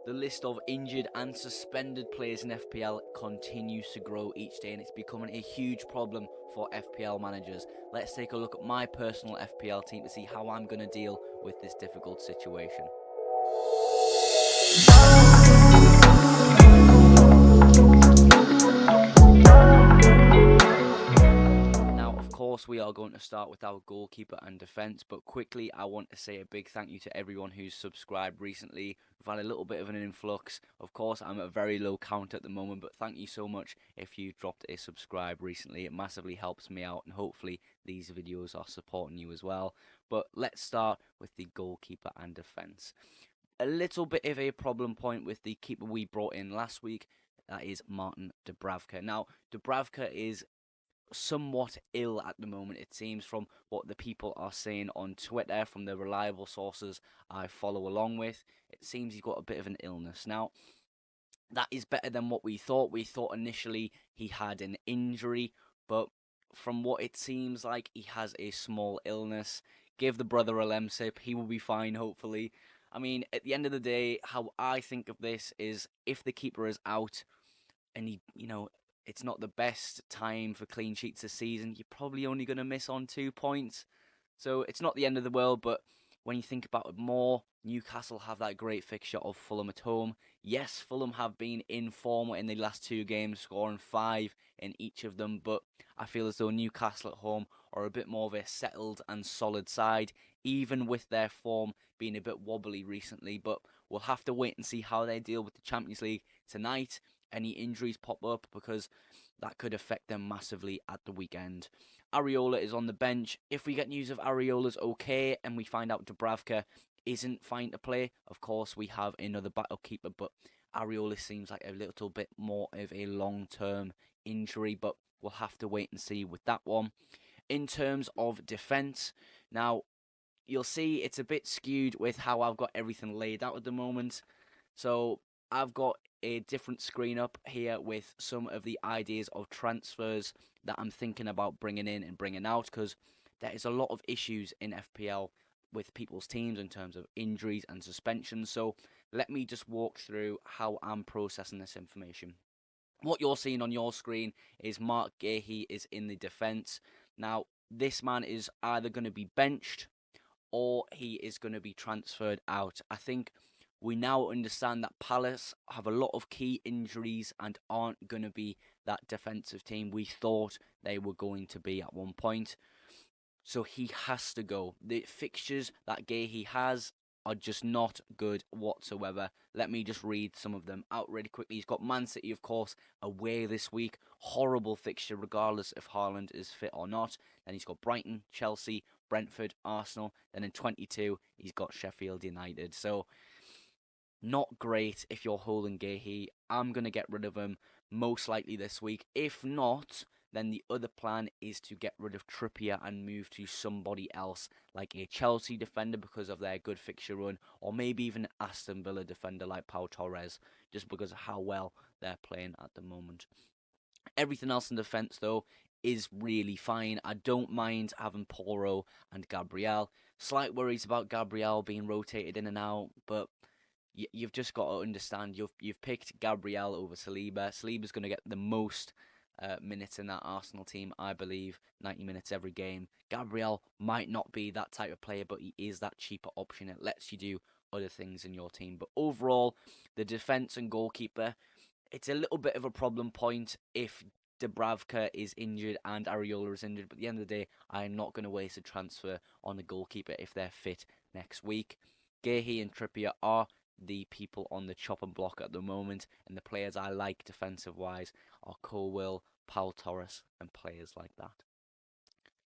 The list of injured and suspended players in FPL continues to grow each day, and it's becoming a huge problem for FPL managers. Let's take a look at my personal FPL team to see how I'm going to deal with this difficult situation. Now, of course, we are going to start with our goalkeeper and defence, but quickly, I want to say a big thank you to everyone who's subscribed recently. We've had a little bit of an influx. Of course, I'm at a very low count at the moment, but thank you so much if you dropped a subscribe recently. It massively helps me out, and hopefully, these videos are supporting you as well. But let's start with the goalkeeper and defence. A little bit of a problem point with the keeper we brought in last week. That is Martin Dubravka. Now, Dubravka is somewhat ill at the moment, it seems, from what the people are saying on Twitter, from the reliable sources I follow along with. It seems he's got a bit of an illness. Now, that is better than what we thought. We thought initially he had an injury, but from what it seems like, he has a small illness. Give the brother a lemsip, he will be fine, hopefully. I mean, at the end of the day, how I think of this is if the keeper is out, and it's not the best time for clean sheets this season, you're probably only going to miss on 2 points. So it's not the end of the world, but when you think about it more, Newcastle have that great fixture of Fulham at home. Yes, Fulham have been in form in the last 2 games, scoring 5 in each of them, but I feel as though Newcastle at home are a bit more of a settled and solid side, even with their form being a bit wobbly recently. But we'll have to wait and see how they deal with the Champions League tonight. Any injuries pop up, because that could affect them massively at the weekend. Areola is on the bench. If we get news of Areola's okay and we find out Dubravka isn't fine to play, of course we have another backup keeper, but Areola seems like a little bit more of a long-term injury, but we'll have to wait and see with that one. In terms of defence, now you'll see it's a bit skewed with how I've got everything laid out at the moment. So I've got a different screen up here with some of the ideas of transfers that I'm thinking about bringing in and bringing out, because there is a lot of issues in FPL with people's teams in terms of injuries and suspensions. So let me just walk through how I'm processing this information. What you're seeing on your screen is Mark Gahey is in the defence. Now, this man is either going to be benched or he is going to be transferred out. I think we now understand that Palace have a lot of key injuries and aren't going to be that defensive team we thought they were going to be at one point. So he has to go. The fixtures that Gahey has are just not good whatsoever. Let me just read some of them out really quickly. He's got Man City, of course, away this week. Horrible fixture, regardless if Haaland is fit or not. Then he's got Brighton, Chelsea, Brentford, Arsenal. Then in 22, he's got Sheffield United. So not great if you're holding Gahey. I'm going to get rid of him most likely this week. If not, then the other plan is to get rid of Trippier and move to somebody else, like a Chelsea defender because of their good fixture run, or maybe even an Aston Villa defender like Pau Torres, just because of how well they're playing at the moment. Everything else in defence, though, is really fine. I don't mind having Porro and Gabriel. Slight worries about Gabriel being rotated in and out, but you've just got to understand you've picked Gabriel over Saliba. Saliba's going to get the most minutes in that Arsenal team, I believe, 90 minutes every game. Gabriel might not be that type of player, but he is that cheaper option. It lets you do other things in your team. But overall, the defence and goalkeeper, it's a little bit of a problem point if Dubravka is injured and Areola is injured. But at the end of the day, I am not going to waste a transfer on the goalkeeper if they're fit next week. Gahey and Trippier are the people on the chopping block at the moment, and the players I like defensive-wise are Colwill, Paul Torres, and players like that.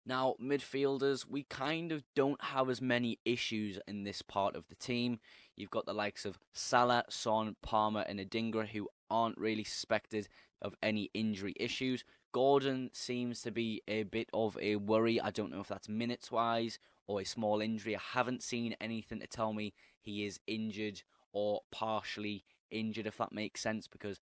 Now, midfielders, we kind of don't have as many issues in this part of the team. You've got the likes of Salah, Son, Palmer, and Adingra, who aren't really suspected of any injury issues. Gordon seems to be a bit of a worry. I don't know if that's minutes-wise or a small injury. I haven't seen anything to tell me he is injured or partially injured, if that makes sense, because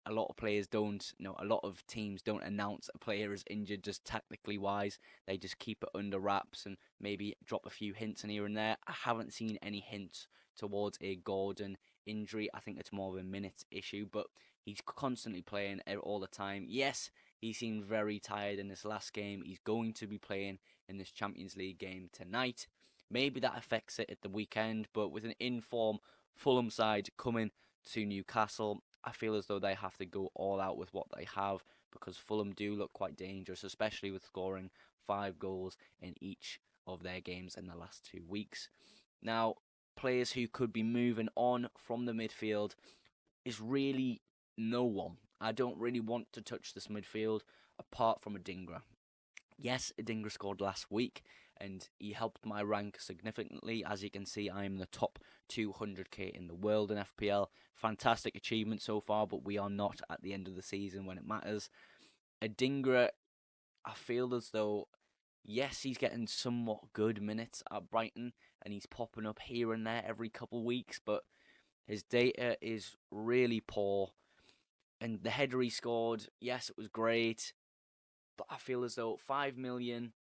a lot of players don't, a lot of teams don't announce a player is injured just tactically wise. They just keep it under wraps and maybe drop a few hints in here and there. I haven't seen any hints towards a Gordon injury. I think it's more of a minutes issue, but he's constantly playing all the time. Yes, he seemed very tired in this last game. He's going to be playing in this Champions League game tonight. Maybe that affects it at the weekend, but with an in-form Fulham side coming to Newcastle, I feel as though they have to go all out with what they have, because Fulham do look quite dangerous, especially with scoring 5 goals in each of their games in the last 2 weeks. Now, players who could be moving on from the midfield is really no one. I don't really want to touch this midfield apart from Adingra. Yes, Adingra scored last week, and he helped my rank significantly. As you can see, I am the top 200k in the world in FPL. Fantastic achievement so far, but we are not at the end of the season when it matters. Adingra, I feel as though, yes, he's getting somewhat good minutes at Brighton, and he's popping up here and there every couple of weeks, but his data is really poor. And the header he scored, yes, it was great, but I feel as though 5 million,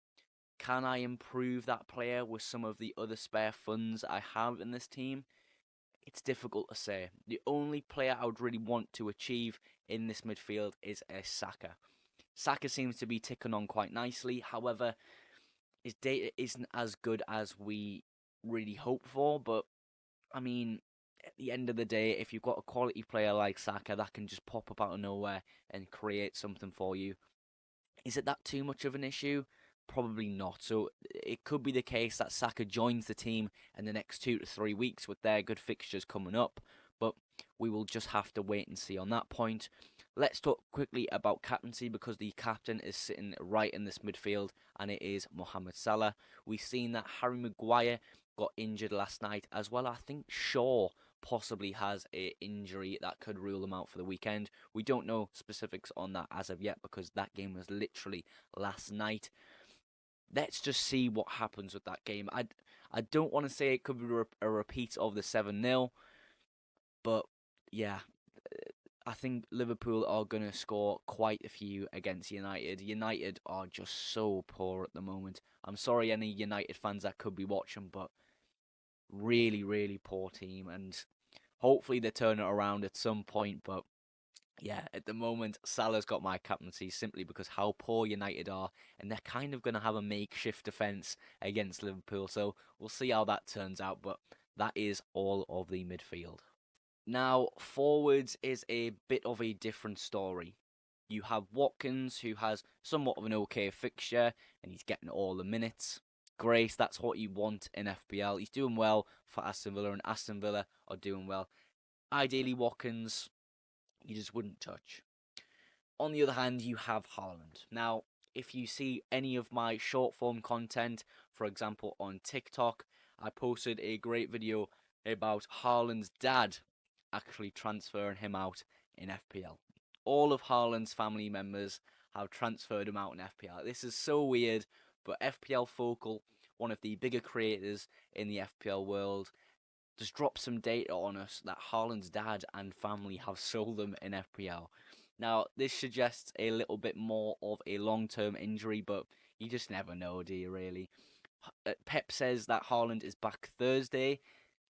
can I improve that player with some of the other spare funds I have in this team? It's difficult to say. The only player I would really want to achieve in this midfield is a Saka. Saka seems to be ticking on quite nicely. However, his data isn't as good as we really hope for. But, I mean, at the end of the day, if you've got a quality player like Saka that can just pop up out of nowhere and create something for you, is it that too much of an issue? Probably not. So it could be the case that Saka joins the team in the next 2 to 3 weeks with their good fixtures coming up, but we will just have to wait and see on that point. Let's talk quickly about captaincy, because the captain is sitting right in this midfield, and it is Mohamed Salah. We've seen that Harry Maguire got injured last night as well. I think Shaw possibly has an injury that could rule him out for the weekend. We don't know specifics on that as of yet, because that game was literally last night. Let's just see what happens with that game. I don't want to say it could be a repeat of the 7-0, but yeah, I think Liverpool are going to score quite a few against United. United are just so poor at the moment. I'm sorry, any United fans that could be watching, but really, really poor team, and hopefully they turn it around at some point. But yeah, at the moment, Salah's got my captaincy simply because how poor United are, and they're kind of going to have a makeshift defence against Liverpool. So we'll see how that turns out, but that is all of the midfield. Now, forwards is a bit of a different story. You have Watkins, who has somewhat of an okay fixture, and he's getting all the minutes. Grace, that's what you want in FPL. He's doing well for Aston Villa, and Aston Villa are doing well. Ideally, Watkins, you just wouldn't touch. On the other hand, you have Haaland. Now, if you see any of my short form content, for example on TikTok, I posted a great video about Haaland's dad actually transferring him out in FPL. All of Haaland's family members have transferred him out in FPL. This is so weird, but FPL Focal, one of the bigger creators in the FPL world, just dropped some data on us that Haaland's dad and family have sold them in FPL. Now, this suggests a little bit more of a long-term injury, but you just never know, do you really? Pep says that Haaland is back Thursday.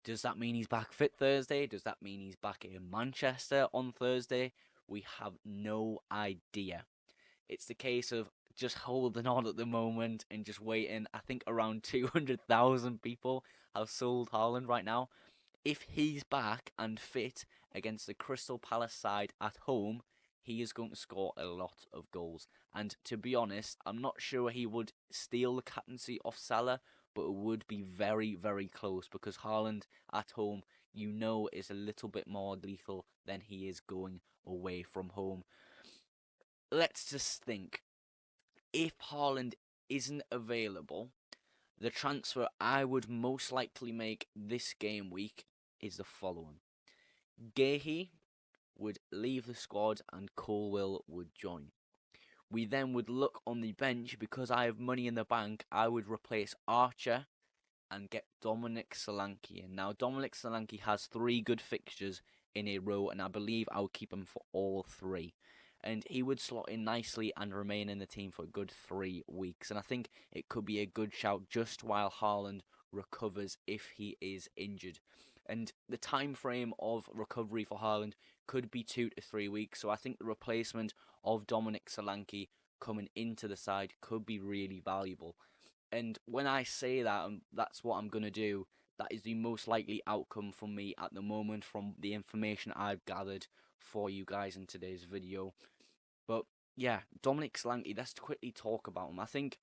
Does that mean he's back fit Thursday? Does that mean he's back in Manchester on Thursday? We have no idea. It's the case of just holding on at the moment and just waiting. I think around 200,000 people have sold Haaland right now. If he's back and fit against the Crystal Palace side at home, he is going to score a lot of goals. And to be honest, I'm not sure he would steal the captaincy off Salah, but it would be very, very close, because Haaland at home, you know, is a little bit more lethal than he is going away from home. Let's just think. If Haaland isn't available, the transfer I would most likely make this game week is the following. Gahey would leave the squad and Colwill would join. We then would look on the bench. Because I have money in the bank, I would replace Archer and get Dominic Solanke in. Now, Dominic Solanke has 3 good fixtures in a row, and I believe I would keep him for all 3. And he would slot in nicely and remain in the team for a good 3 weeks. And I think it could be a good shout just while Haaland recovers if he is injured. And the time frame of recovery for Haaland could be 2 to 3 weeks. So I think the replacement of Dominic Solanke coming into the side could be really valuable. And when I say that, that's what I'm going to do, that is the most likely outcome for me at the moment from the information I've gathered for you guys in today's video. But yeah, Dominic Solanke, let's quickly talk about him. I think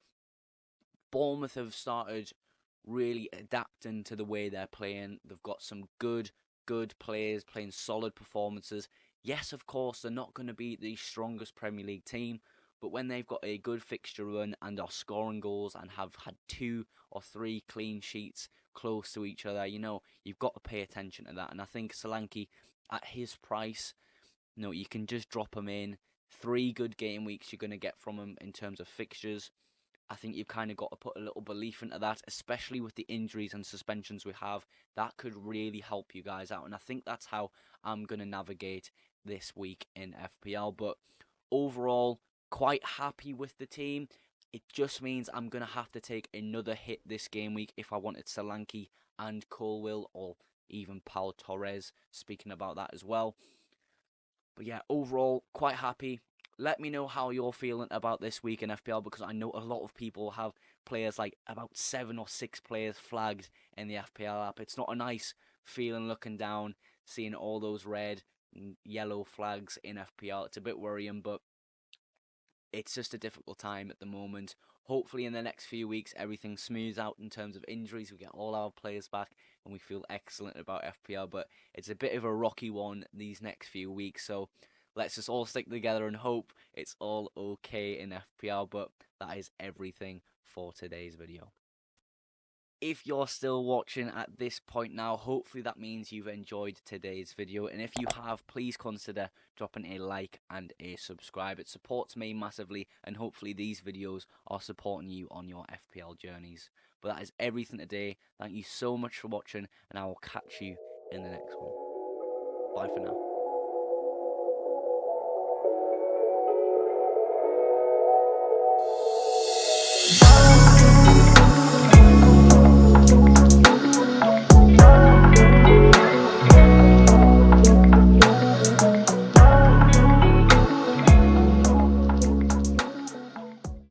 Bournemouth have started really adapting to the way they're playing. They've got some good players playing solid performances. Yes, of course, they're not going to be the strongest Premier League team, but when they've got a good fixture run and are scoring goals and have had 2 or 3 clean sheets close to each other, you've got to pay attention to that. And I think Solanke, at his price, you can just drop him in. 3 good game weeks you're going to get from him in terms of fixtures. I think you've kind of got to put a little belief into that, especially with the injuries and suspensions we have. That could really help you guys out, and I think that's how I'm going to navigate this week in FPL. But overall, quite happy with the team. It just means I'm going to have to take another hit this game week if I wanted Solanke and Colwill or even Pau Torres, speaking about that as well. But yeah, overall, quite happy. Let me know how you're feeling about this week in FPL, because I know a lot of people have players, like about 7 or 6 players flagged in the FPL app. It's not a nice feeling looking down, seeing all those red and yellow flags in FPL. It's a bit worrying, but it's just a difficult time at the moment. Hopefully in the next few weeks everything smooths out in terms of injuries. We get all our players back and we feel excellent about FPL, but it's a bit of a rocky one these next few weeks. So let's just all stick together and hope it's all okay in FPL. But that is everything for today's video. If you're still watching at this point now, hopefully that means you've enjoyed today's video, and if you have, please consider dropping a like and a subscribe. It supports me massively, and hopefully these videos are supporting you on your FPL journeys. But that is everything today. Thank you so much for watching, and I will catch you in the next one. Bye for now.